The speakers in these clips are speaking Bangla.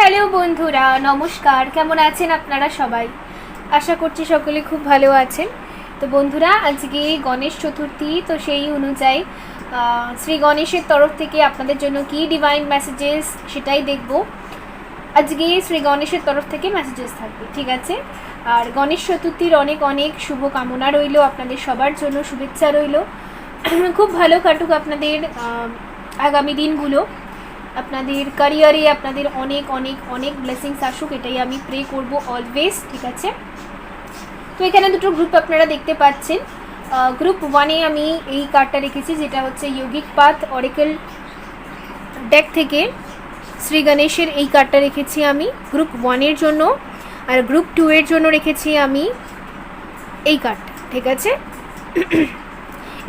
হ্যালো বন্ধুরা, নমস্কার। কেমন আছেন আপনারা সবাই? আশা করছি সকলে খুব ভালো আছেন। তো বন্ধুরা, আজকে গণেশ চতুর্থী, তো সেই অনুযায়ী শ্রী গণেশের তরফ থেকে আপনাদের জন্য কি ডিভাইন মেসেজেস সেটাই দেখব। আজকে শ্রী গণেশের তরফ থেকে মেসেজেস থাকবে, ঠিক আছে? আর গণেশ চতুর্থীর অনেক অনেক শুভ কামনা রইল, আপনাদের সবার জন্য শুভেচ্ছা রইল। খুব ভালো কাটুক আপনাদের আগামী দিনগুলো, আপনাদের ক্যারিয়ারে আপনাদের অনেক অনেক অনেক ব্লেসিংস আসুক, এটাই আমি প্রে করব অলওয়েজ, ঠিক আছে? তো এখানে দুটো গ্রুপ আপনারা দেখতে পাচ্ছেন। গ্রুপ 1-এ আমি এই কার্ডটা রেখেছি, যেটা হচ্ছে যোগিক পাথ অরেকল ডেক থেকে শ্রী গণেশের এই কার্ডটা রেখেছি আমি গ্রুপ 1-এর জন্য। আর গ্রুপ 2-এর জন্য রেখেছি আমি এই কার্ডটা, ঠিক আছে?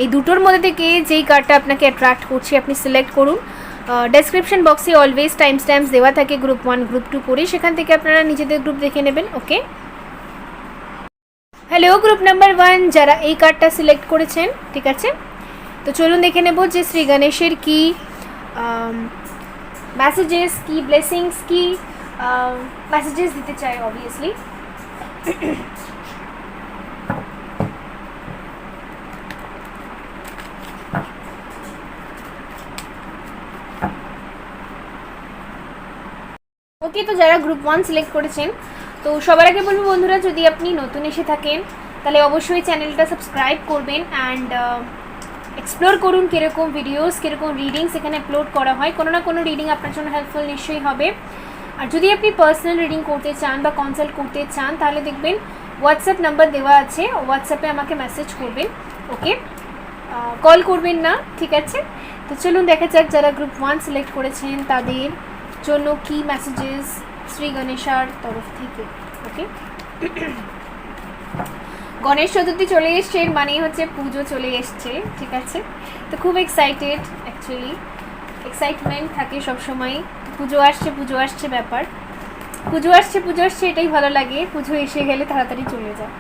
এই দুটোর মধ্যে থেকে যেই কার্ডটা আপনাকে অ্যাট্রাক্ট করছে আপনি সিলেক্ট করুন। ডেসক্রিপশন বক্সে অলওয়েজ টাইম স্ট্যাম্পস দেওয়া থাকে গ্রুপ 1 গ্রুপ 2 করে, সেখান থেকে আপনারা নিজেদের গ্রুপ দেখে নেবেন, ওকে? হ্যালো গ্রুপ নাম্বার 1, যারা এই কার্ডটা সিলেক্ট করেছেন, ঠিক আছে? তো চলুন দেখে নেব যে শ্রী গণেশের কি মেসেজেস, কি ব্লেসিংস, কি মেসেজেস দিতে চাই অবভিয়াসলি। ওকে, তো যারা গ্রুপ 1 সিলেক্ট করেছেন, তো সবার আগে বলবো বন্ধুরা, যদি আপনি নতুন এসে থাকেন তাহলে অবশ্যই চ্যানেলটা সাবস্ক্রাইব করবেন অ্যান্ড এক্সপ্লোর করুন কীরকম ভিডিওস, কীরকম রিডিংস এখানে আপলোড করা হয়। কোনো না কোনো রিডিং আপনার জন্য হেল্পফুল নিশ্চয়ই হবে। আর যদি আপনি পার্সোনাল রিডিং করতে চান বা কনসাল্ট করতে চান, তাহলে দেখবেন হোয়াটসঅ্যাপ নাম্বার দেওয়া আছে, হোয়াটসঅ্যাপে আমাকে মেসেজ করবেন, ওকে? কল করবেন না, ঠিক আছে? তো চলুন দেখা যাক যারা গ্রুপ 1 সিলেক্ট করেছেন তাদের জন্য কি মেসেজেস শ্রী গণেশার তরফ থেকে, ওকে? গণেশ চতুর্থী চলে এসছে, এর মানেই হচ্ছে পুজো চলে এসছে, ঠিক আছে? তো খুব এক্সাইটেড, অ্যাকচুয়ালি এক্সাইটমেন্ট থাকে সবসময়। পুজো আসছে পুজো আসছে ব্যাপার, পুজো আসছে এটাই ভালো লাগে। পুজো এসে গেলে তাড়াতাড়ি চলে যায়।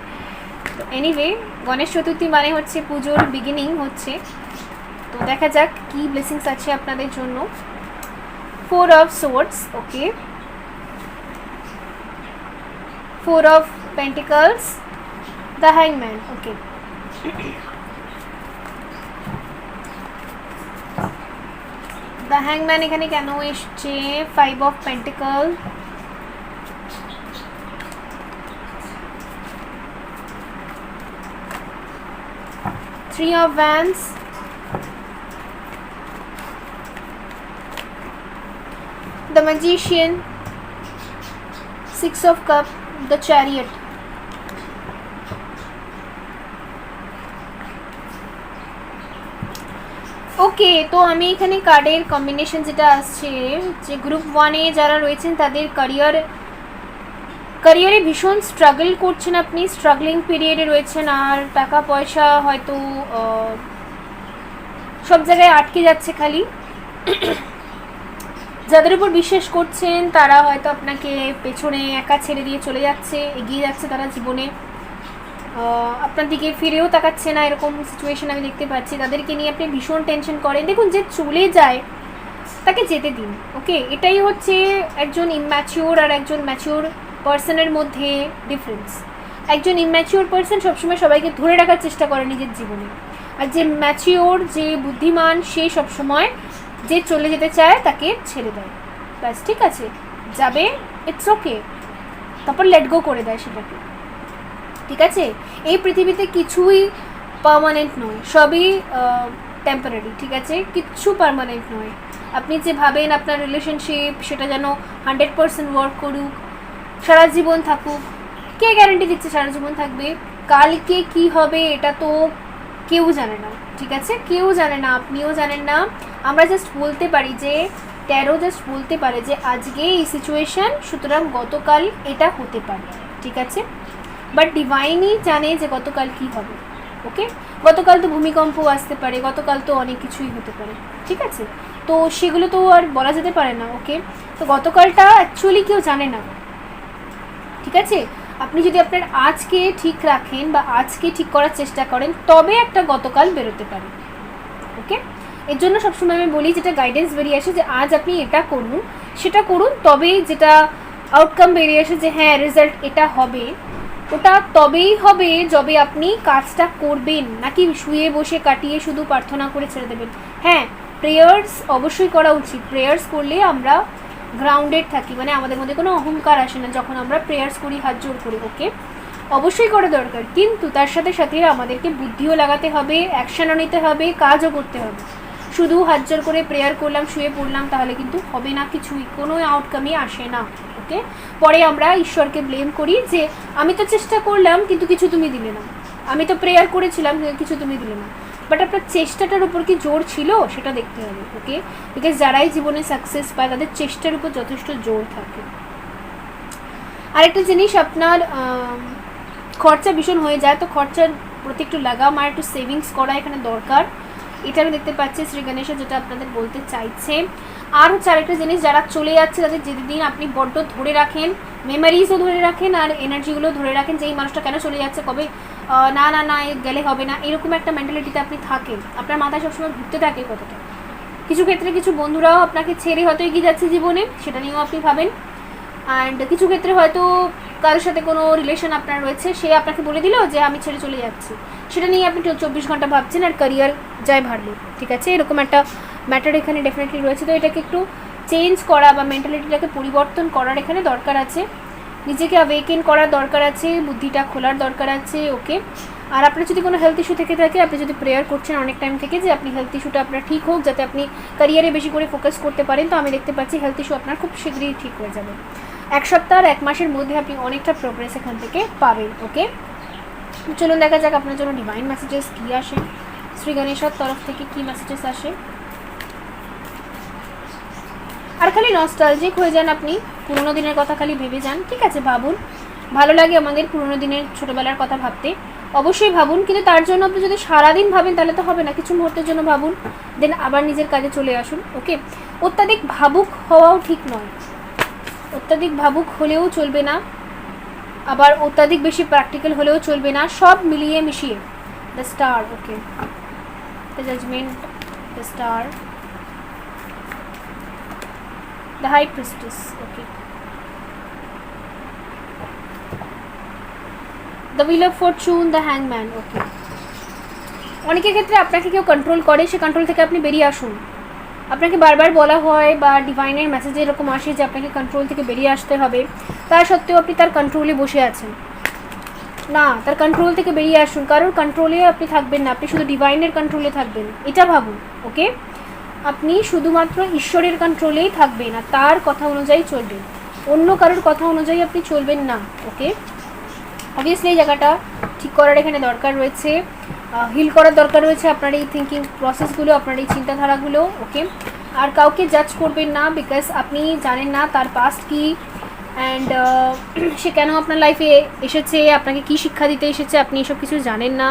তো এনিওয়ে, গণেশ চতুর্থী মানে হচ্ছে পুজোর বিগিনিং হচ্ছে। তো দেখা যাক কি ব্লেসিংস আছে আপনাদের জন্য। 4 of swords, okay? 4 of pentacles, the hangman, okay? The hangman এখানে কেন এসছে? 5 of pentacles, 3 of wands, the magician, 6 of cups, the chariot. ওকে, তো আমি এখানে কার্ডের কম্বিনেশন যেটা আসছে, যে গ্রুপ 1-এ যারা রয়েছেন তাদের ক্যারিয়ারে ভীষণ স্ট্রাগল করছেন, আপনি স্ট্রাগলিং পিরিয়ডে রয়েছেন। আর টাকা পয়সা হয়তো সব জায়গায় আটকে যাচ্ছে খালি। যাদের উপর বিশ্বাস করছেন তারা হয়তো আপনাকে পেছনে একা ছেড়ে দিয়ে চলে যাচ্ছে, এগিয়ে যাচ্ছে তারা জীবনে, আপনার দিকে ফিরেও তাকাচ্ছে না, এরকম সিচুয়েশন আমি দেখতে পাচ্ছি। তাদেরকে নিয়ে আপনি ভীষণ টেনশন করেন। দেখুন, যে চলে যায় তাকে যেতে দিন, ওকে? এটাই হচ্ছে একজন ইম্যাচিওর আর একজন ম্যাচিওর পার্সনের মধ্যে ডিফারেন্স। একজন ইম্যাচিওর পার্সন সবসময় সবাইকে ধরে রাখার চেষ্টা করে নিজের জীবনে, আর যে ম্যাচিওর, যে বুদ্ধিমান, সে সবসময় যে চলে যেতে চায় তাকে ছেড়ে দেয়, ব্যাস, ঠিক আছে? যাবে, ইটস ওকে, তারপর লেট গো করে দেয় সেটাকে, ঠিক আছে? এই পৃথিবীতে কিছুই পার্মানেন্ট নয়, সবই টেম্পোরারি, ঠিক আছে? কিচ্ছু পার্মানেন্ট নয়। আপনি যে ভাবেন আপনার রিলেশনশিপ সেটা যেন 100% ওয়ার্ক করুক, সারা জীবন থাকুক, কে গ্যারান্টি দিচ্ছে সারা জীবন থাকবে? কালকে কি হবে এটা তো কেউ জানে না, ঠিক আছে? কেউ জানে না, আপনিও জানেন না। আমরা জাস্ট বলতে পারি যে ট্যারো জাস্ট বলতে পারে যে আজকে এই সিচুয়েশান, সুতরাং গতকাল এটা হতে পারে, ঠিক আছে? বাট ডিভাইনই জানে যে গতকাল কি হবে, ওকে? গতকাল তো ভূমিকম্প আসতে পারে, গতকাল তো অনেক কিছুই হতে পারে, ঠিক আছে? তো সেগুলো তো আর বলা যেতে পারে না, ওকে? তো গতকালটা অ্যাকচুয়ালি কেউ জানে না, ঠিক আছে? আপনি যদি আপনার আজকে ঠিক রাখেন বা আজকে ঠিক করার চেষ্টা করেন, তবে একটা গতকাল বেরোতে পারে, ওকে? এর জন্য সবসময় আমি বলি, যেটা গাইডেন্স বেরিয়ে আসে যে আজ আপনি এটা করুন, সেটা করুন, তবেই যেটা আউটকাম বেরিয়ে আসে যে হ্যাঁ রেজাল্ট এটা হবে, ওটা তবেই হবে যবে আপনি কাজটা করবেন, নাকি শুয়ে বসে কাটিয়ে শুধু প্রার্থনা করে ছেড়ে দেবেন। হ্যাঁ, প্রেয়ার্স অবশ্যই করা উচিত। প্রেয়ার্স করলে আমরা গ্রাউন্ডেড থাকি, মানে আমাদের মধ্যে কোনো অহংকার আসে না যখন আমরা প্রেয়ার্স করি, হাত জোর করি, ওকে, অবশ্যই করা দরকার। কিন্তু তার সাথে সাথে আমাদেরকে বুদ্ধিও লাগাতে হবে, অ্যাকশনও নিতে হবে, কাজও করতে হবে। শুধু হাত জোর করে প্রেয়ার করলাম, শুয়ে পড়লাম, তাহলে কিন্তু হবে না কিছুই, কোনো আউটকামই আসে না, ওকে। পরে আমরা ঈশ্বরকে ব্লেম করি যে আমি তো চেষ্টা করলাম কিন্তু কিছু তুমি দিলে না, আমি তো প্রেয়ার করেছিলাম কিছু তুমি দিলে না। বাট আপনার চেষ্টাটার উপর কি জোর ছিল সেটা দেখতে হবে, ওকে। বিকজ যারাই জীবনে সাকসেস পায় তাদের চেষ্টার উপর যথেষ্ট জোর থাকে। আরেকটা জিনিস, আপনার খরচা ভীষণ হয়ে যায়, তো খরচার প্রতি একটু লাগাম আর একটু সেভিংস করা এখানে দরকার। এটা আমি দেখতে পাচ্ছি শ্রী গণেশ যেটা আপনাদের বলতে চাইছে। আর হচ্ছে আরেকটা জিনিস, যারা চলে যাচ্ছে তাদের যেদিন আপনি বড্ড ধরে রাখেন, মেমোরিজও ধরে রাখেন আর এনার্জিগুলো ধরে রাখেন যে এই মানুষটা কেন চলে যাচ্ছে, কবে না না না গেলে হবে না, এরকম একটা মেন্টালিটিতে আপনি থাকেন, আপনার মাথায় সবসময় ঘুরতে থাকে কথাটা। কিছু ক্ষেত্রে কিছু বন্ধুরাও আপনাকে ছেড়ে হয়তো এগিয়ে যাচ্ছে জীবনে, সেটা নিয়েও আপনি ভাবেন। অ্যান্ড কিছু ক্ষেত্রে হয়তো কারোর সাথে কোনো রিলেশন আপনার রয়েছে, সে আপনাকে বলে দিল যে আমি ছেড়ে চলে যাচ্ছি, সেটা নিয়ে আপনি 24 ঘন্টা ভাবছেন আর ক্যারিয়ার যায় ভারলে, ঠিক আছে, এরকম একটা ম্যাটার এখানে ডেফিনেটলি রয়েছে। তো এটাকে একটু চেঞ্জ করা বা মেন্টালিটিটাকে পরিবর্তন করার এখানে দরকার আছে, নিজেকে অ্যাওয়েকেন করার দরকার আছে, বুদ্ধিটা খোলার দরকার আছে, ওকে। আর আপনার যদি কোনো হেলথ ইস্যু থেকে থাকে, আপনি যদি প্রেয়ার করছেন অনেক টাইম থেকে যে আপনি হেলথ ইস্যুটা আপনার ঠিক হোক, যাতে আপনি ক্যারিয়ারে বেশি করে ফোকাস করতে পারেন, তো আমি দেখতে পাচ্ছি হেলথ ইস্যু আপনার খুব শীঘ্রই ঠিক হয়ে যাবে। 1 সপ্তাহ আর 1 মাসের মধ্যে আপনি অনেকটা প্রোগ্রেস এখান থেকে পাবেন, ওকে। চলুন দেখা যাক আপনার জন্য ডিভাইন মেসেজেস কী আসে, শ্রী গণেশের তরফ থেকে কী মেসেজেস আসে। আর খালি নস্টালজিক হয়ে যান আপনি, পুরোনো দিনের কথা খালি ভেবে যান, ঠিক আছে, ভাবুন, ভালো লাগে আমাদের পুরোনো দিনের ছোটোবেলার কথা ভাবতে, অবশ্যই ভাবুন। কিন্তু তার জন্য আপনি যদি সারাদিন ভাবেন তাহলে তো হবে না, কিছু মুহূর্তের জন্য ভাবুন, দেন আবার নিজের কাজে চলে আসুন, ওকে। অত্যাধিক ভাবুক হওয়াও ঠিক নয়, অত্যাধিক ভাবুক হলেও চলবে না, আবার অত্যাধিক বেশি প্র্যাকটিক্যাল হলেও চলবে না, সব মিলিয়ে মিশিয়ে। The star, okay, the judgement, the star, the high priestess, okay, the wheel of fortune, the হ্যাংম্যান, ওকে। অনেকের ক্ষেত্রে আপনাকে কেউ কন্ট্রোল করে, সে কন্ট্রোল থেকে আপনি বেরিয়ে আসুন। আপনাকে বারবার বলা হয় বা ডিভাইনের মেসেজে এরকম আসে যে আপনাকে কন্ট্রোল থেকে বেরিয়ে আসতে হবে, তা সত্ত্বেও আপনি তার কন্ট্রোলে বসে আছেন। না, তার কন্ট্রোল থেকে বেরিয়ে আসুন, কারোর কন্ট্রোলে আপনি থাকবেন না, আপনি শুধু ডিভাইনের কন্ট্রোলে থাকবেন, এটা ভাবুন, ওকে। আপনি শুধুমাত্র ঈশ্বরের কন্ট্রোলেই থাকবেন আর তার কথা অনুযায়ী চলবেন, অন্য কারোর কথা অনুযায়ী আপনি চলবেন না, ওকে। অবভিয়াসলি এই জায়গাটা ঠিক করার এখানে দরকার রয়েছে, হিল করার দরকার রয়েছে আপনার এই থিঙ্কিং প্রসেসগুলো, আপনার এই চিন্তাধারাগুলো, ওকে। আর কাউকে জাজ করবেন না, বিকজ আপনি জানেন না তার পাস্ট কী, অ্যান্ড সে কেন আপনার লাইফে এসেছে, আপনাকে কী শিক্ষা দিতে এসেছে, আপনি এসব কিছু জানেন না,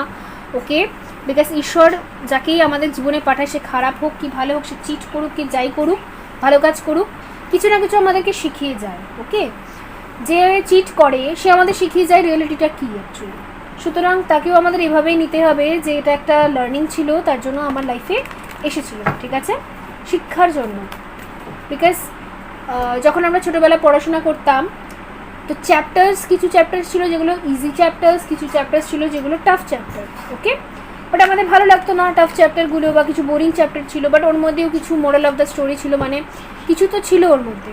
ওকে। বিকজ ঈশ্বর যাকেই আমাদের জীবনে পাঠায়, সে খারাপ হোক কি ভালো হোক, সে চিট করুক কি যাই করুক, ভালো কাজ করুক, কিছু না কিছু আমাদেরকে শিখিয়ে যায়, ওকে। যে চিট করে সে আমাদের শিখিয়ে যায় রিয়েলিটিটা কী অ্যাকচুয়ালি। সুতরাং তাকেও আমাদের এভাবেই নিতে হবে যে এটা একটা লার্নিং ছিল, তার জন্য আমার লাইফে এসেছিল, ঠিক আছে, শিক্ষার জন্য। বিকজ যখন আমরা ছোটোবেলায় পড়াশোনা করতাম, তো চ্যাপ্টার্স, কিছু চ্যাপ্টার্স ছিল যেগুলো ইজি চ্যাপ্টার্স, কিছু চ্যাপ্টার্স ছিল যেগুলো টাফ চ্যাপ্টার, ওকে। বাট আমাদের ভালো লাগতো না টাফ চ্যাপ্টারগুলো, বা কিছু বোরিং চ্যাপ্টার ছিল, বাট ওর মধ্যেও কিছু মোরাল অফ দ্য স্টোরি ছিল, মানে কিছু তো ছিল ওর মধ্যে,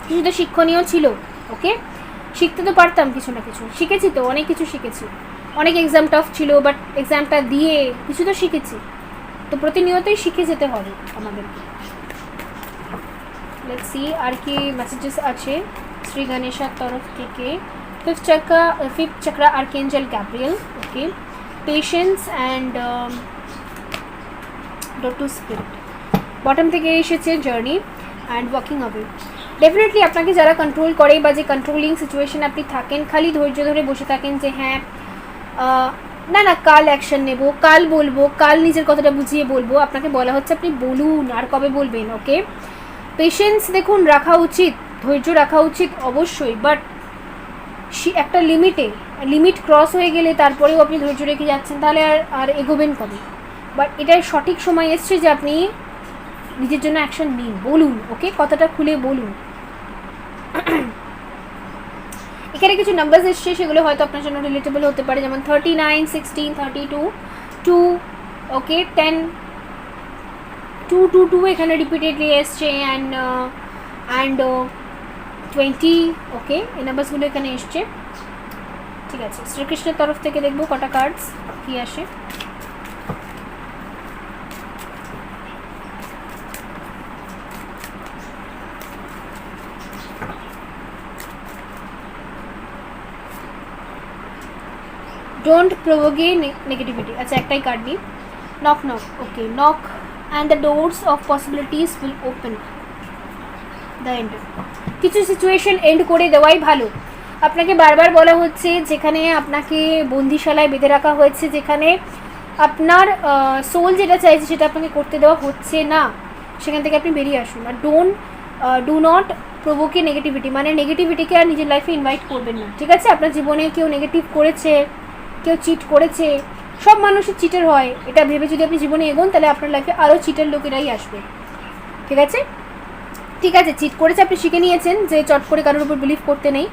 কিছু তো শিক্ষণীয় ছিল, ওকে। শিখতে তো পারতাম, কিছু না কিছু শিখেছি, তো অনেক কিছু শিখেছি, অনেক এক্সাম টাফ ছিল, বাট এক্সামটা দিয়ে কিছু তো শিখেছি, তো প্রতিনিয়তই শিখে যেতে হবে আমাদেরকে। লেটস সি আর কি মেসেজেস আছে শ্রী গণেশের তরফ থেকে। ফিফথ চক্র আর্কেঞ্জেল Gabriel, okay, patience and door to spirit. Bottom থেকে এসেছে journey and walking away. Definitely আপনাকে যারা কন্ট্রোল করে বা যে কন্ট্রোলিং সিচুয়েশন আপনি থাকেন, খালি ধৈর্য ধরে বসে থাকেন যে হ্যাঁ না না কাল অ্যাকশন নেব, কাল বলবো, কাল নিজের কথাটা বুঝিয়ে বলবো, আপনাকে বলা হচ্ছে আপনি বলুন, আর কবে বলবেন, ওকে। পেশেন্স দেখুন রাখা উচিত, ধৈর্য রাখা উচিত অবশ্যই, বাট একটা লিমিটে, লিমিট ক্রস হয়ে গেলে তারপরেও আপনি ধৈর্য রেখে যাচ্ছেন, তাহলে আর এগোবেন কবে। বাট এটাই সঠিক সময় এসছে যে আপনি নিজের জন্য অ্যাকশন নিন, বলুন, ওকে, কথাটা খুলে বলুন। এখানে কিছু নাম্বারস এসছে, সেগুলো হয়তো আপনার জন্য রিলেটেবল হতে পারে, যেমন 39, 16, 32, 2, ওকে, 10, 2, 2, 2 এখানে রিপিটেডলি এসছে, অ্যান্ড 20, ওকে, এই নাম্বারসগুলো এখানে এসছে। ঠিক আছে, শ্রীকৃষ্ণের তরফ থেকে দেখবো কটা কার্ডস কী আসে। ডোন্ট প্রভোগে নেগেটিভিটি, আচ্ছা একটাই কার্ড নিই। Knock knock, okay, knock and the doors of possibilities will open. The end, কিছু সিচুয়েশন এন্ড করে দেওয়াই ভালো। আপনাকে বারবার বলা হচ্ছে যেখানে আপনাকে বন্দিশালায় বেঁধে রাখা হয়েছে, যেখানে আপনার সোল যেটা চাইছে সেটা আপনাকে করতে দেওয়া হচ্ছে না, সেখান থেকে আপনি বেরিয়ে আসুন। আর ডু নট প্রভোকে নেগেটিভিটি, মানে নেগেটিভিটিকে আর নিজের লাইফে ইনভাইট করবেন না, ঠিক আছে? আপনার জীবনে কেউ নেগেটিভ করেছে, কেউ চিট করেছে, সব মানুষের চিটার হয়, এটা ভেবে যদি আপনি জীবনে এগোন তাহলে আপনার লাইফে আরও চিটার লোকেরাই আসবে, ঠিক আছে? ঠিক আছে, চিট করেছে, আপনি শিখে নিয়েছেন যে চট করে কারোর উপর বিলিভ করতে নেই,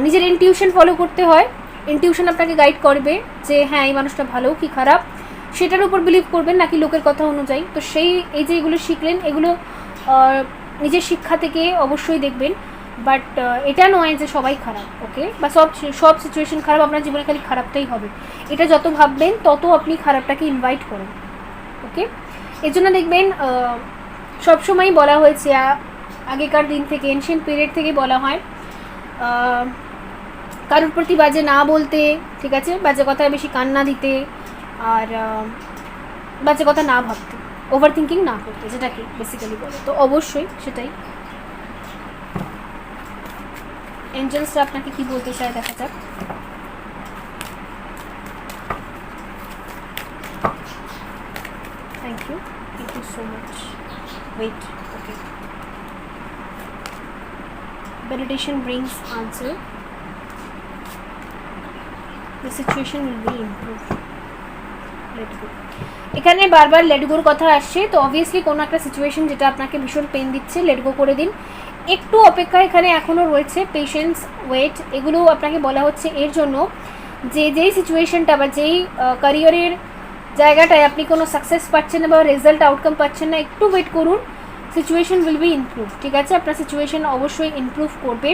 নিজের ইনটিউশন ফলো করতে হয়। ইনটিউশন আপনাকে গাইড করবে যে হ্যাঁ এই মানুষটা ভালো কি খারাপ, সেটার উপর বিলিভ করবেন নাকি লোকের কথা অনুযায়ী। তো এই যে এগুলো শিখলেন, এগুলো নিজের শিক্ষা থেকে অবশ্যই দেখবেন, বাট এটা নয় যে সবাই খারাপ, ওকে, বা সব সিচুয়েশন খারাপ, আপনার জীবনে খালি খারাপটাই হবে, এটা যত ভাববেন তত আপনি খারাপটাকে ইনভাইট করেন, ওকে? এর জন্য দেখবেন সবসময় বলা হয়েছে, আগেকার দিন থেকে, এনশিয়েন্ট পিরিয়ড থেকে বলা হয় কারোর প্রতি বাজে না বলতে, ঠিক আছে, বাজে কথায় বেশি কান না দিতে, আর বাজে কথা না ভাবতে, ওভার থিঙ্কিং না করতে, যেটাকে বেসিক্যালি বলে। তো অবশ্যই সেটাই। এঞ্জেলসরা আপনাকে কি বলতে চায় দেখা যাক। Thank you so much. Wait, okay, meditation brings answer, the situation will be improved, let go। এখানে বারবার লেট গোর কথা আসছে, তো অবভিয়াসলি কোনো একটা সিচুয়েশন যেটা আপনাকে ভীষণ পেন দিচ্ছে, লেট গো করে দিন। একটু অপেক্ষা এখানে এখনও রয়েছে, পেশেন্স, ওয়েট, এগুলো আপনাকে বলা হচ্ছে এর জন্য যে যেই সিচুয়েশনটা বা যেই ক্যারিয়ারের জায়গাটায় আপনি কোনো সাকসেস পাচ্ছেন না বা রেজাল্ট আউটকাম পাচ্ছেন না, একটু ওয়েট করুন, সিচুয়েশন উইল বি ইমপ্রুভ, ঠিক আছে? আপনার সিচুয়েশন অবশ্যই ইমপ্রুভ করবে।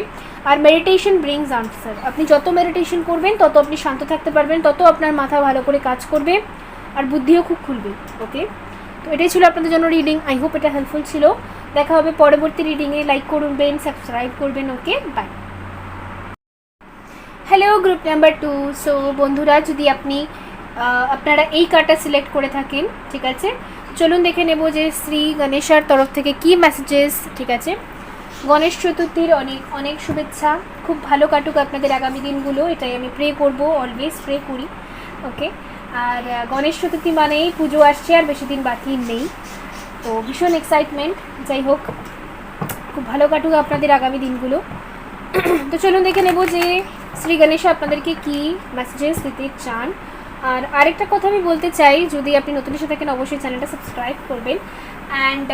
আর মেডিটেশন ব্রিংস আনসার, আপনি যত মেডিটেশন করবেন তত আপনি শান্ত থাকতে পারবেন, তত আপনার মাথা ভালো করে কাজ করবে, আর বুদ্ধিও খুব খুলবে, ওকে? তো এটাই ছিল আপনাদের জন্য রিডিং, আই হোপ এটা হেল্পফুল ছিল। দেখা হবে পরবর্তী রিডিংয়ে, লাইক করবেন, সাবস্ক্রাইব করবেন, okay, bye. Hello group number 2। So বন্ধুরা, যদি আপনারা এই কার্ডটা সিলেক্ট করে থাকেন, ঠিক আছে, চলুন দেখে নেব যে শ্রী গণেশার তরফ থেকে কি মেসেজেস, ঠিক আছে? গণেশ চতুর্থীর অনেক অনেক শুভেচ্ছা, খুব ভালো কাটুক আপনাদের আগামী দিনগুলো, এটাই আমি প্রে করব, অলওয়েজ প্রে করি, ওকে? আর গণেশ চতুর্থী মানেই পুজো আসছে, আর বেশি দিন বাকি নেই, তো ভীষণ এক্সাইটমেন্ট। যাই হোক, খুব ভালো কাটুক আপনাদের আগামী দিনগুলো। তো চলুন দেখে নেব যে শ্রী গণেশা আপনাদেরকে কি মেসেজেস দিতে চান। আর আরেকটা কথা আমি বলতে চাই, যদি আপনি নতুন এসে থাকেন অবশ্যই চ্যানেলটা সাবস্ক্রাইব করবেন। অ্যান্ড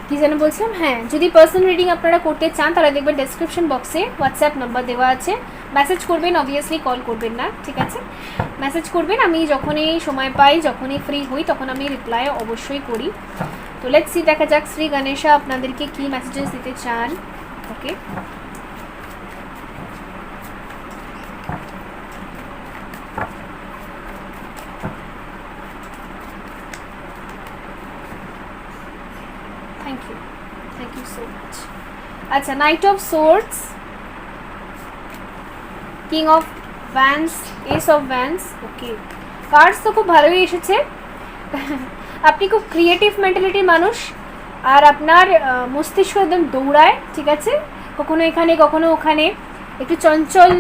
কী যেন বলছিলাম, হ্যাঁ, যদি পার্সোনাল রিডিং আপনারা করতে চান তাহলে দেখবেন ডেসক্রিপশন বক্সে হোয়াটসঅ্যাপ নাম্বার দেওয়া আছে, মেসেজ করবেন, অবভিয়াসলি কল করবেন না, ঠিক আছে? মেসেজ করবেন, আমি যখনই সময় পাই, যখনই ফ্রি হই, তখন আমি রিপ্লাই অবশ্যই করি। তো লেটস সি, দেখা যাক শ্রী গণেশা আপনাদেরকে কি মেসেজেস দিতে চান, okay? Thank you so much. আচ্ছা, knight of swords, king of wands, ace of wands, okay, cards তো খুব ভালোই এসেছে। আপনি খুব ক্রিয়েটিভ মেন্টালিটির মানুষ, আর আপনার মস্তিষ্ক একদম দৌড়ায়, ঠিক আছে, কখনো এখানে কখনো ওখানে, একটু চঞ্চল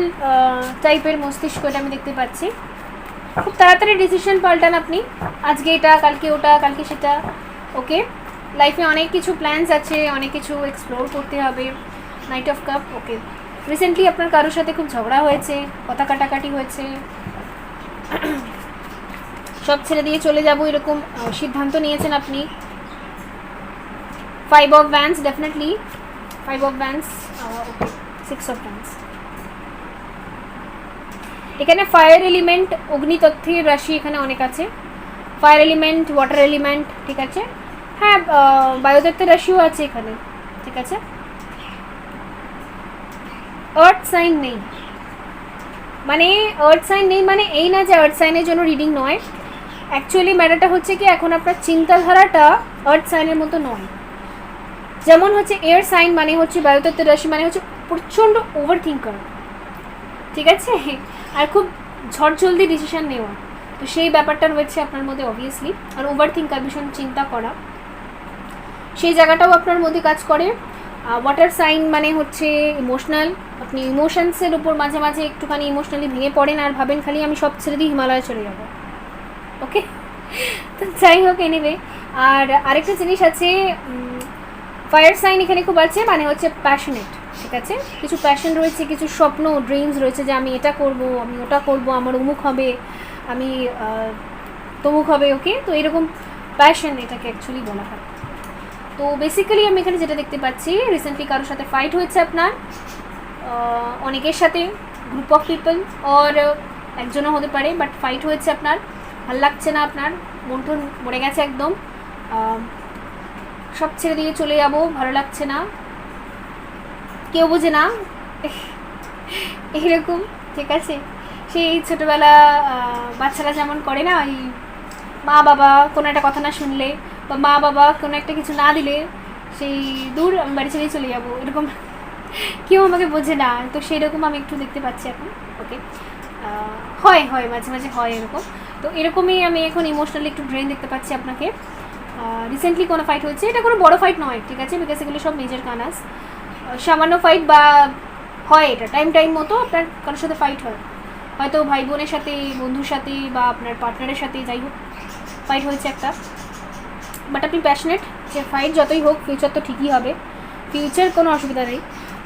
টাইপের মস্তিষ্ক, এটা আমি দেখতে পাচ্ছি। খুব তাড়াতাড়ি ডিসিশন পাল্টান আপনি, আজকে এটা, কালকে ওটা, কালকে সেটা, ওকে? লাইফে অনেক কিছু প্ল্যানস আছে, অনেক কিছু এক্সপ্লোর করতে হবে। Night of cup, okay, recently আপনার কারোর সাথে খুব ঝগড়া হয়েছে, কথা কাটাকাটি হয়েছে, সব ছেড়ে দিয়ে চলে যাব এরকম সিদ্ধান্ত নিয়েছেন আপনি। 5 of Wands, definitely 5 of Wands, okay, 6 of Wands। এখানে ফায়ার এলিমেন্ট, অগ্নিতত্ত্বের রাশি এখানে অনেক আছে। ফায়ার এলিমেন্ট, ওয়াটার এলিমেন্ট, ঠিক আছে। হ্যাঁ, বায়ুতত্ত্বের রাশিও আছে এখানে, ঠিক আছে। আর্থ সাইন নেই, মানে আর্থ সাইন নেই মানে এই না যে আর্থ সাইনের জন্য রিডিং নয়। অ্যাকচুয়ালি ম্যাটারটা হচ্ছে কি, এখন আপনার চিন্তাধারাটা আর্থ সাইনের মতো নয়। যেমন হচ্ছে এয়ার সাইন মানে হচ্ছে বায়ুতত্ত্বের রাশি মানে হচ্ছে প্রচণ্ড ওভার থিঙ্কার, ঠিক আছে, আর খুব ঝড়জলদি ডিসিশন নেওয়া। তো সেই ব্যাপারটা রয়েছে আপনার মধ্যে অবভিয়াসলি। আর ওভার থিঙ্কার, ভীষণ চিন্তা করা, সেই জায়গাটাও আপনার মধ্যে কাজ করে। ওয়াটার সাইন মানে হচ্ছে ইমোশনাল, আপনি ইমোশনসের উপর মাঝে মাঝে একটুখানি ইমোশনালি ভেঙে পড়েন আর ভাবেন খালি আমি সব ছেড়ে দিয়ে হিমালয়ে চলে যাবো। ওকে, তো যাই হোক, এনিওয়ে। আর আরেকটা জিনিস আছে, ফায়ার সাইন এখানে খুব আছে, মানে হচ্ছে প্যাশনেট, ঠিক আছে। কিছু প্যাশন রয়েছে, কিছু স্বপ্ন, ড্রিমস রয়েছে যে আমি এটা করব, আমি ওটা করব, আমার অমুক হবে, আমি তমুক হবে। ওকে, তো এরকম প্যাশন এটাকে অ্যাকচুয়ালি বলা হয়। তো বেসিক্যালি আমি এখানে যেটা দেখতে পাচ্ছি, রিসেন্টলি কারোর সাথে ফাইট হয়েছে আপনার, অনেকের সাথে, গ্রুপ অফ পিপল, ওর একজনও হতে পারে, বাট ফাইট হয়েছে আপনার, ভালো লাগছে না, আপনার মন টন মরে গেছে একদম, সব ছেড়ে দিয়ে চলে যাবো, ভালো লাগছে না, কেউ বোঝে না, এইরকম, ঠিক আছে। সেই ছোটোবেলা বাচ্চারা যেমন করে না, ওই মা বাবা কোনো একটা কথা না শুনলে বা মা বাবা কোনো একটা কিছু না দিলে সেই দূর আমি বাড়ি ছেড়েই চলে যাবো, এরকম কেউ আমাকে বোঝে না। তো সেই রকম আমি একটু দেখতে পাচ্ছি এখন। ওকে, হয় হয় মাঝে মাঝে হয় এরকম। তো এরকমই আমি এখন ইমোশনালি একটু ড্রেন দেখতে পাচ্ছি আপনাকে। রিসেন্টলি কোনো ফাইট হয়েছে, এটা কোনো বড়ো ফাইট নয়, ঠিক আছে, বিকজ এগুলো সব মেজর কানাস, সামান্য ফাইট বা হয়, এটা টাইম মতো আপনার কারোর সাথে ফাইট হয়, হয়তো ভাই বোনের সাথে, বন্ধুর সাথে বা আপনার পার্টনারের সাথে, যাই হোক ফাইট হয়েছে একটা। বাট আপনি প্যাশনেট যে ফাইট যতই হোক ফিউচার তো ঠিকই হবে, ফিউচার কোনো অসুবিধা নেই।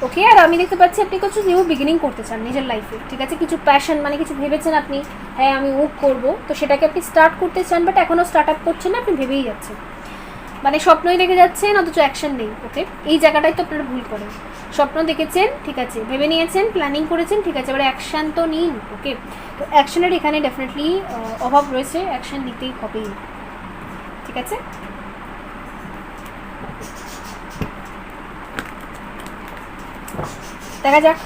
ওকে, আর আমি দেখতে পাচ্ছি আপনি কিছু নিউ বিগিনিং করতে চান নিজের লাইফে, ঠিক আছে। কিছু প্যাশন মানে কিছু ভেবেছেন আপনি, হ্যাঁ আমি ও করবো, তো সেটাকে আপনি স্টার্ট করতে চান, বাট এখনও স্টার্ট আপ করছেন না, আপনি ভেবেই যাচ্ছেন, মানে স্বপ্নই দেখে যাচ্ছেন অথচ অ্যাকশন নেই। ওকে, এই জায়গাটাই তো আপনারা ভুল করেন। স্বপ্ন দেখেছেন, ঠিক আছে, ভেবে নিয়েছেন, প্ল্যানিং করেছেন, ঠিক আছে, এবার অ্যাকশান তো নিন। ওকে, তো অ্যাকশনের এখানে ডেফিনেটলি অভাব রয়েছে, অ্যাকশন নিতেই হবেই, ঠিক আছে। দেখা যাক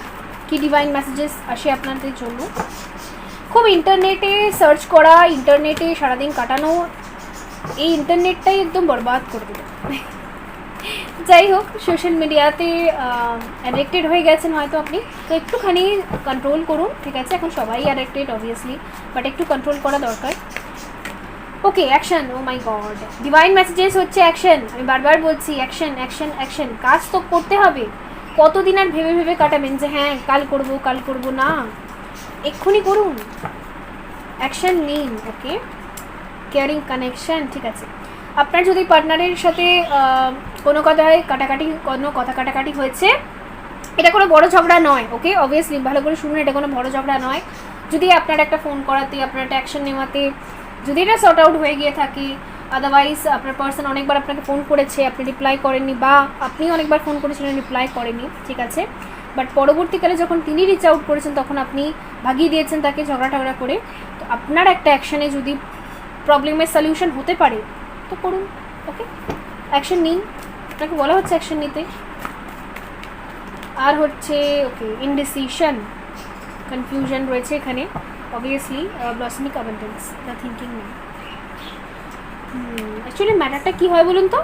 কি ডিভাইন মেসেজেস আসে আপনাদের জন্য। খুব ইন্টারনেটে সার্চ করা, ইন্টারনেটে সারাদিন কাটানো, এই ইন্টারনেটটাই একদম বরবাদ করে দেবে। যাই হোক, সোশ্যাল মিডিয়াতে অ্যাডিক্টেড হয়ে গেছেন হয়তো আপনি, তো একটুখানি কন্ট্রোল করুন, ঠিক আছে। এখন সবাই অ্যাডিক্টেড অবভিয়াসলি, বাট একটু কন্ট্রোল করা দরকার। ওকে, অ্যাকশন, ও মাই গড, ডিভাইন মেসেজেস হচ্ছে অ্যাকশন। আমি বারবার বলছি অ্যাকশন অ্যাকশন অ্যাকশন, কাজ তো করতে হবে। কতদিন আর ভেবে ভেবে কাটাবেন যে হ্যাঁ কাল করবো, না, এক্ষুনি করুন, অ্যাকশন নিন। ওকে, কেয়ারিং কানেকশন, ঠিক আছে। আপনার যদি পার্টনারের সাথে কোনো কথা কাটাকাটি হয়েছে, এটা কোনো বড় ঝগড়া নয়। ওকে, অবভিয়াসলি ভালো করে শুনুন, এটা কোনো বড় ঝগড়া নয়। যদি আপনার একটা ফোন করাতে, আপনার একটা অ্যাকশন নেওয়াতে যদি এটা সর্ট আউট হয়ে গিয়ে থাকে, আদারওয়াইজ আপনার পার্সন অনেকবার আপনাকে ফোন করেছে, আপনি রিপ্লাই করেননি, বা আপনি অনেকবার ফোন করেছিলেন, রিপ্লাই করেনি, ঠিক আছে, বাট পরবর্তীকালে যখন তিনি রিচ আউট করেছেন তখন আপনি ভাগিয়ে দিয়েছেন তাকে ঝগড়া করে, তো আপনার একটা অ্যাকশানে যদি প্রবলেমের সলিউশন হতে পারে তো করুন। ওকে, অ্যাকশন নিন, আপনাকে বলা হচ্ছে অ্যাকশন নিতে। আর হচ্ছে ওকে, ইনডিসিশন, কনফিউশন রয়েছে এখানে অবভিয়াসলি, ব্লসমিক অ্যাবান্ডেন্স, দ্য থিঙ্কিং নেই। অ্যাকচুয়ালি ম্যাটারটা কী হয় বলুন তো,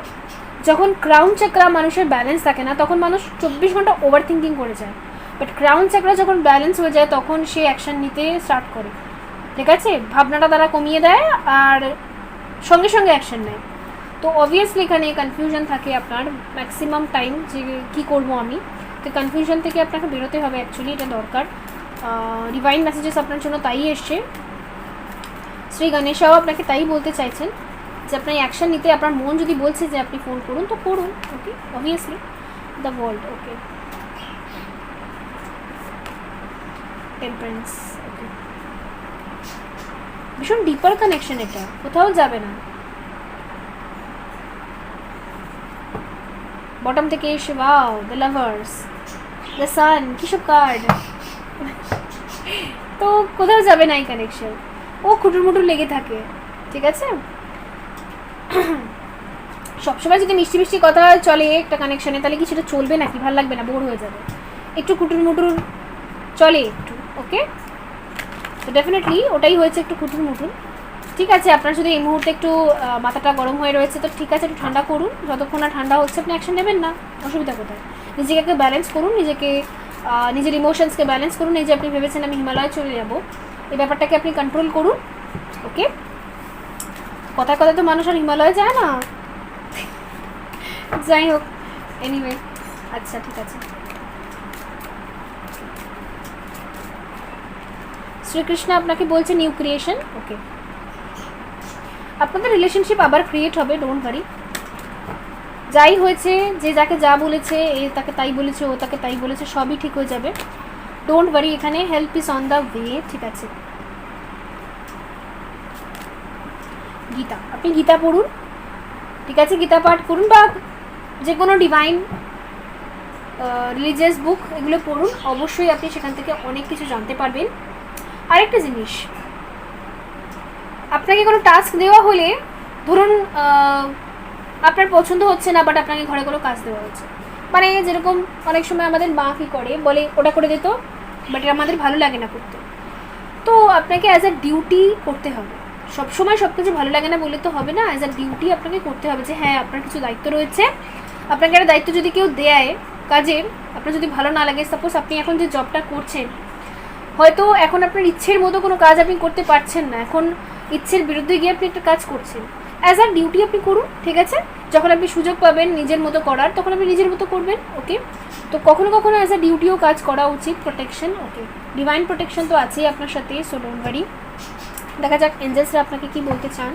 যখন ক্রাউন চাকরা মানুষের ব্যালেন্স থাকে না তখন মানুষ 24 ঘন্টা ওভার থিঙ্কিং করে যায়, বাট ক্রাউন চাকরা যখন ব্যালেন্স হয়ে যায় তখন সে অ্যাকশন নিতে স্টার্ট করে, ঠিক আছে, ভাবনাটা তারা কমিয়ে দেয় আর সঙ্গে সঙ্গে অ্যাকশন নেয়। তো অবভিয়াসলি এখানে কনফিউশন থাকে আপনার ম্যাক্সিমাম টাইম, যে কী করবো আমি, তো কনফিউশন থেকে আপনাকে বেরোতে হবে, অ্যাকচুয়ালি এটা দরকার। ডিভাইন মেসেজেস আপনার জন্য তাই এসছে, শ্রী গণেশাও আপনাকে তাই বলতে চাইছেন যে আপনার অ্যাকশন নিতে আপনার মন যদি বলছে যে আপনি ফোন করুন তো করুন। Okay, obviously the world. Okay, temperance. Okay, ভীষণ ডিপার কানেকশন, এটা কোথাও যাবে না। বটম থেকে এসে wow, the lovers, the sun, কিসব কার্ড। তো কোথাও যাবে না এই কানেকশন, ও খুটুর মুটুর লেগে থাকে, ঠিক আছে। সবসময় যদি মিষ্টি মিষ্টি কথা চলে একটা কানেকশনে, তাহলে কি সেটা চলবে নাকি? ভালো লাগবে না, বোর হয়ে যাবে। একটু কুটুর মুটুর চলে একটু, ওকে। তো ডেফিনেটলি ওটাই হয়েছে, একটু কুটুর মুটুর। ঠিক আছে, আপনার যদি এই মুহূর্তে একটু মাথাটা গরম হয়ে রয়েছে, তো ঠিক আছে, একটু ঠান্ডা করুন। যতক্ষণ না ঠান্ডা হচ্ছে আপনি অ্যাকশন নেবেন না, অসুবিধা কোথায়? নিজেকে ব্যালেন্স করুন, নিজের ইমোশনসকে ব্যালেন্স করুন। এই যে আপনি ভেবেছেন আমি হিমালয় চলে যাব, এই ব্যাপারটাকে আপনি কন্ট্রোল করুন, ওকে। কথায় কথায় তো মানুষ আর হিমালয় যায় না। যাই হোক, এনিওয়ে, আচ্ছা ঠিক আছে। শ্রীকৃষ্ণ আপনাকে বলছে নিউ ক্রিয়েশন, ওকে। আপনাদের রিলেশনশিপ আবার ক্রিয়েট হবে, ডোন্ট ওয়ারি। যাই হয়েছে, যে যাকে যা বলেছে, এ তাকে তাই বলেছে, ও তাকে তাই বলেছে, সবই ঠিক হয়ে যাবে, ডোন্ট ওয়ারি। এখানে help is on the way, ঠিক আছে। গীতা, আপনি গীতা পড়ুন, ঠিক আছে, গীতা পাঠ করুন, বা যে কোনো ডিভাইন রিলিজিয়াস বুক এগুলো পড়ুন, অবশ্যই আপনি সেখান থেকে অনেক কিছু জানতে পারবেন। আরেকটা জিনিস, আপনাকে কোনো টাস্ক দেওয়া হলে, ধরুন আপনার পছন্দ হচ্ছে না, বাট আপনাকে ঘরে কোনো কাজ দেওয়া হচ্ছে, মানে যেরকম অনেক সময় আমাদের মা কী করে, বলে ওটা করে দিত, বাট এটা আমাদের ভালো লাগে না করতে, তো আপনাকে অ্যাজ আ ডিউটি করতে হবে। সবসময় সব কিছু ভালো লাগে না বলে তো হবে না, অ্যাজ আ ডিউটি আপনাকে করতে হবে, যে হ্যাঁ আপনার কিছু দায়িত্ব রয়েছে। আপনাকে একটা দায়িত্ব যদি কেউ দেয় কাজের, আপনার যদি ভালো না লাগে, সাপোজ আপনি এখন যে জবটা করছেন, হয়তো এখন আপনার ইচ্ছের মতো কোনো কাজ আপনি করতে পারছেন না, এখন ইচ্ছের বিরুদ্ধে গিয়ে আপনি একটা কাজ করছেন, অ্যাজ আ ডিউটি আপনি করুন, ঠিক আছে। যখন আপনি সুযোগ পাবেন নিজের মতো করার, তখন আপনি নিজের মতো করবেন, ওকে। তো কখনো কখনো অ্যাজ আ ডিউটিও কাজ করা উচিত। প্রোটেকশন, ওকে, ডিভাইন প্রোটেকশন তো আছেই আপনার সাথে, সো ডোন্ট ওয়ারি। দেখা যাক এঞ্জেলসরা আপনাকে কি বলতে চান,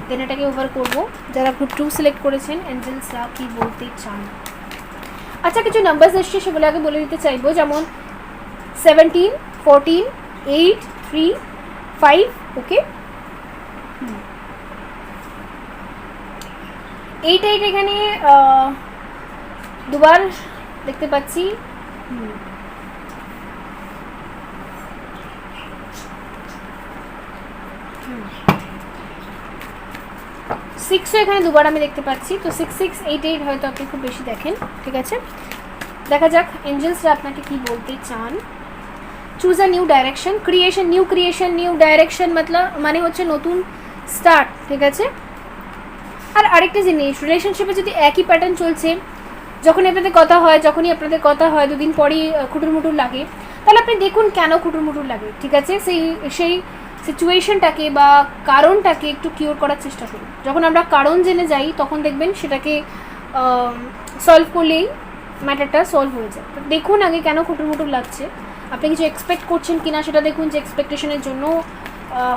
দেন এটাকে ওভার করবো। যারা গ্রুপ 2 সিলেক্ট করেছেন, এঞ্জেলসরা কি বলতে চান। আচ্ছা, কিছু নাম্বারস এসছে, সেগুলো আগে বলে দিতে চাইবো, যেমন 17, 14, 8, 3, 5, ওকে। 8 এখানে দুবার দেখতে পাচ্ছি, 6 এখানে দুবার আমি দেখতে পাচ্ছি, তো 6, 6, 8, 8 হয়তো আপনি খুব বেশি দেখেন, ঠিক আছে। দেখা যাক এঞ্জেলসরা আপনাকে কি বলতে চান। Choose a new direction, creation, new creation, new direction মানে হচ্ছে নতুন স্টার্ট, ঠিক আছে। আর আরেকটা জিনিস, রিলেশনশিপে যদি একই প্যাটার্ন চলছে, যখনই আপনাদের কথা হয় 2 দিন পরই খুটুর মুটুর লাগে, তাহলে আপনি দেখুন কেন খুটুর মুটুর লাগে, ঠিক আছে। সেই সিচুয়েশনটাকে বা কারণটাকে একটু কিওর করার চেষ্টা করুন। যখন আমরা কারণ জেনে যাই, তখন দেখবেন সেটাকে সলভ করলেই ম্যাটারটা সলভ হয়ে যায়। তো দেখুন আগে কেন খুটুর মুটুর লাগছে, আপনি কিছু এক্সপেক্ট করছেন কিনা সেটা দেখুন, যে এক্সপেকটেশনের জন্য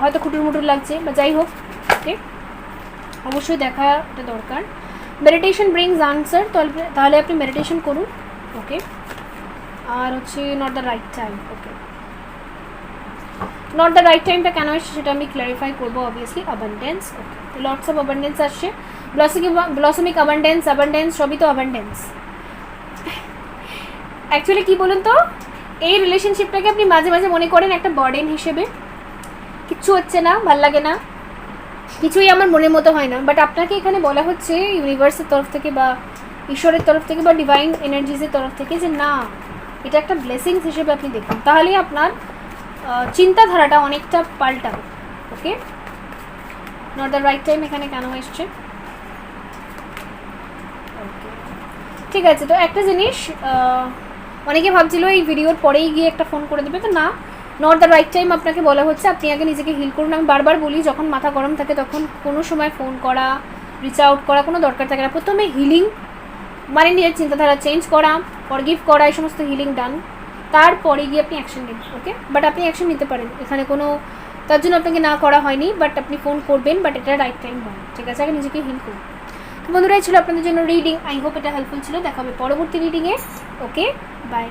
হয়তো খুটুর মুটুর লাগছে, বা যাই হোক, ওকে, অবশ্যই দেখাটা দরকার। মেডিটেশন ব্রিংস আনসার, তাহলে আপনি মেডিটেশন করুন, ওকে। আর হচ্ছে not the right time, okay. Not the right টাইমটা কেন আসছে সেটা আমি ক্ল্যারিফাই করবো, অবভিয়াসলি। অ্যাবান্ডেন্স, ওকে, তো লটস অফ অ্যাবান্ডেন্স আসছে, ব্লসমিক অ্যাবান্ডেন্স সবই তো অ্যাবান্ডেন্স। অ্যাকচুয়ালি কী বলুন তো, এই রিলেশনশিপটাকে আপনি মাঝে মাঝে মনে করেন একটা বার্ডেন হিসেবে, কিচ্ছু হচ্ছে না, ভাল লাগে না, কিছুই আমার মনের মতো হয় না, বাট আপনাকে এখানে বলা হচ্ছে ইউনিভার্সের তরফ থেকে বা ঈশ্বরের তরফ থেকে বা ডিভাইন এনার্জিসের তরফ থেকে, যে না, এটা একটা ব্লেসিংস হিসেবে আপনি দেখুন, তাহলেই আপনার চিন্তাধারাটা অনেকটা পাল্টাবে, ওকে। নট দ্য রাইট টাইম এখানে কেন এসছে, ওকে, ঠিক আছে। তো একটা জিনিস, অনেকে ভাবছিল এই ভিডিওর পরেই গিয়ে একটা ফোন করে দেবে, তো না, নট দ্য রাইট টাইম আপনাকে বলা হচ্ছে আপনি আগে নিজেকে হিল করুন। আমি বারবার বলি, যখন মাথা গরম থাকে তখন কোনো সময় ফোন করা, রিচ আউট করা কোনো দরকার থাকে না। প্রথমে হিলিং মানে নিজের চিন্তাধারা চেঞ্জ করা, ফরগিভ করা, এই সমস্ত হিলিং ডান, তারপরে গিয়ে আপনি অ্যাকশন নিন, ওকে। বাট আপনি অ্যাকশন নিতে পারেন, এখানে কোনো তার জন্য আপনাকে না করা হয়নি, বাট আপনি ফোন করবেন, বাট এটা রাইট টাইম হয়, ঠিক আছে। আগে নিজেকে হিল করুন। তো বন্ধুরাই ছিল আপনাদের জন্য রিডিং, আই হোপ এটা হেল্পফুল ছিল। দেখা হবে পরবর্তী রিডিংয়ে, ওকে, বাই।